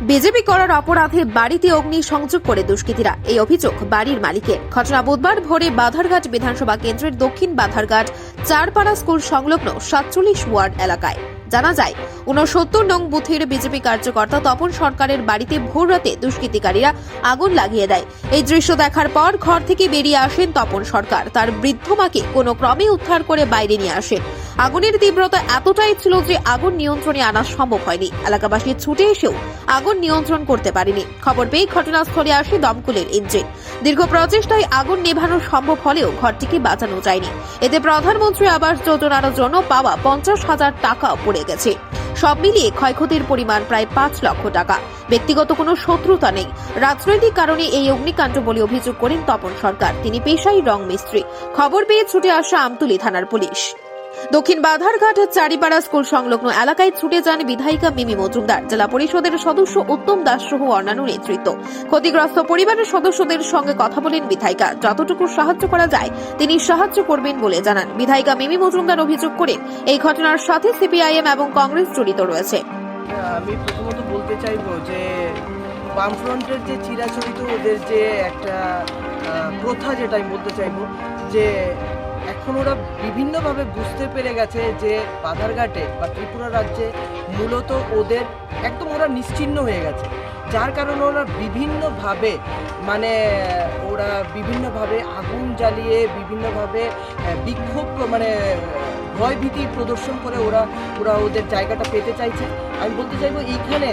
BJP করার অপরাধে বাড়িতে অগ্নি সংযোগ করে দুষ্কৃতীরা, এই অভিযোগ বাড়ির মালিকের। ঘটনা বুধবার ভোরে বাধারঘাট বিধানসভা কেন্দ্রের দক্ষিণ বাধারঘাট চারপাড়া স্কুল সংলগ্ন 47 ওয়ার্ড এলাকায়। জানা যায় 69 নং বুথের বিজেপি কার্যকর্তা তপন সরকারের বাড়িতে ভোর রাতে দুষ্কৃতিকারীরা আগুন লাগিয়ে দেয়। এই দৃশ্য দেখার পর ঘর থেকে বেরিয়ে আসেন তপন সরকার। তার বৃদ্ধ মাকে কোনো ক্রমে উদ্ধার করে বাইরে নিয়ে আসেন। আগুনের তীব্রতা এতটাই ছিল যে আগুন নিয়ন্ত্রণে আনা সম্ভব হয়নি। এলাকাবাসী ছুটে এসেও আগুন নিয়ন্ত্রণ করতে পারেনি। খবর পেয়ে ঘটনাস্থলে আসে দমকলের ইঞ্জিন। দীর্ঘ প্রচেষ্টায় আগুন নেভানো সম্ভব হলেও ঘরটিকে বাঁচানো যায়নি। এতে প্রধানমন্ত্রী আবাস যোজনার জন্য পাওয়া 50,000 টাকা পড়ে গেছে। সব মিলিয়ে ক্ষয়ক্ষতির পরিমাণ প্রায় 5 লক্ষ টাকা। ব্যক্তিগত কোনো শত্রুতা নেই। রাজনৈতিক কারণে এই অগ্নিকাণ্ড বলে অভিযোগ করেন তপন সরকার। তিনি পেশায় রং মিস্ত্রি। খবর পেয়ে ছুটে আসা আমতলী থানার পুলিশ। দক্ষিণ বাধারঘাট চারিপাড়া স্কুল সংলগ্ন এলাকায় ছুটে যান বিধায়িকা মিমি মজুমদার, জেলা পরিষদের সদস্য উত্তম দাস সহ অন্যান্য নেতৃত্ব। ক্ষতিগ্রস্ত পরিবারের সদস্যদের সঙ্গে কথা বলেন বিধায়িকা। যতটুকু সাহায্য করা যায় তিনি সাহায্য করবেন বলে জানান। বিধায়িকা মিমি মজুমদার অভিযোগ করেন এই ঘটনার সাথে সিপিআইএম এবং কংগ্রেস জড়িত রয়েছে। আমি প্রথমত বলতে চাইবো যে বামফ্রন্টের যে চিরাচরিত ওদের যে একটা প্রথা, যেটা আমি বলতে চাইবো যে এখন ওরা বিভিন্নভাবে বুঝতে পেরে গেছে যে বাধারঘাটে বা ত্রিপুরা রাজ্যে মূলত ওদের একদম ওরা নিশ্চিহ্ন হয়ে গেছে, যার কারণে ওরা বিভিন্নভাবে আগুন জ্বালিয়ে বিভিন্নভাবে বিক্ষোভ ভয়ভীতি প্রদর্শন করে ওরা ওদের জায়গাটা পেতে চাইছে। আমি বলতে চাইবো এইখানে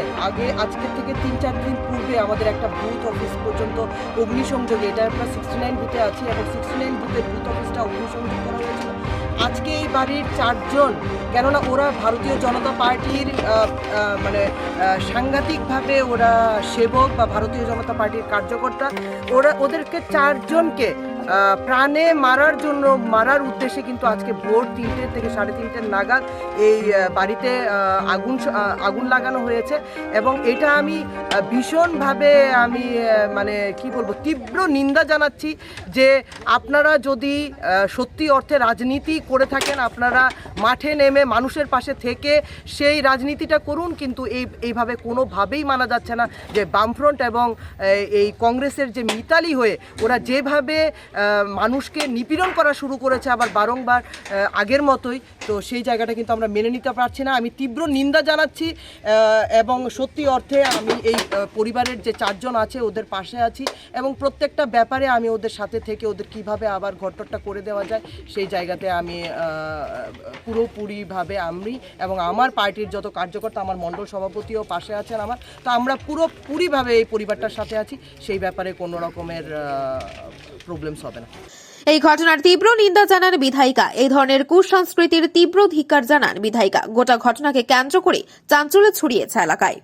আজকের থেকে 3-4 দিন পূর্বে আমাদের একটা বুথ অফিস পর্যন্ত অগ্নিসংযোগে, এটা আমরা 69 বুথে আছি এবং 69 বুথের বুথ অফিসটা অগ্নিসংযোগ করা হয়েছিল। আজকে এই বাড়ির 4 জন, কেননা ওরা ভারতীয় জনতা পার্টির সাংঘাতিকভাবে ওরা সেবক বা ভারতীয় জনতা পার্টির কার্যকর্তা, ওদেরকে 4 জনকে প্রাণে মারার উদ্দেশ্যে কিন্তু আজকে ভোর 3টে থেকে 3:30 নাগাদ এই বাড়িতে আগুন লাগানো হয়েছে। এবং এটা আমি ভীষণভাবে তীব্র নিন্দা জানাচ্ছি যে আপনারা যদি সত্যি অর্থে রাজনীতি করে থাকেন, আপনারা মাঠে নেমে মানুষের পাশে থেকে সেই রাজনীতিটা করুন, কিন্তু এইভাবে কোনোভাবেই মানা যাচ্ছে না যে বামফ্রন্ট এবং এই কংগ্রেসের যে মিতালি হয়ে ওরা যেভাবে মানুষকে নিপীড়ন করা শুরু করেছে আবার বারংবার আগের মতোই, তো সেই জায়গাটা কিন্তু আমরা মেনে নিতে পারছি না। আমি তীব্র নিন্দা জানাচ্ছি এবং সত্যি অর্থে আমি এই পরিবারের যে 4 জন আছে ওদের পাশে আছি এবং প্রত্যেকটা ব্যাপারে আমি ওদের সাথে থেকে ওদের কিভাবে আবার ঘরটরটা করে দেওয়া যায় সেই জায়গাতে আমি পুরোপুরিভাবে আমি এবং আমার পার্টির যত কার্যকর্তা, আমার মণ্ডল সভাপতিও পাশে আছেন আমার, তো আমরা পুরোপুরিভাবে এই পরিবারটার সাথে আছি। সেই ব্যাপারে কোনো রকমের প্রবলেমস হবে না। এই ঘটনার তীব্র নিন্দা জানান বিধায়িকা। এই ধরনের কুসংস্কৃতির তীব্র ধিক্কার জানান বিধায়িকা। গোটা ঘটনাকে কেন্দ্র করে চাঞ্চল্য ছড়িয়েছে এলাকায়।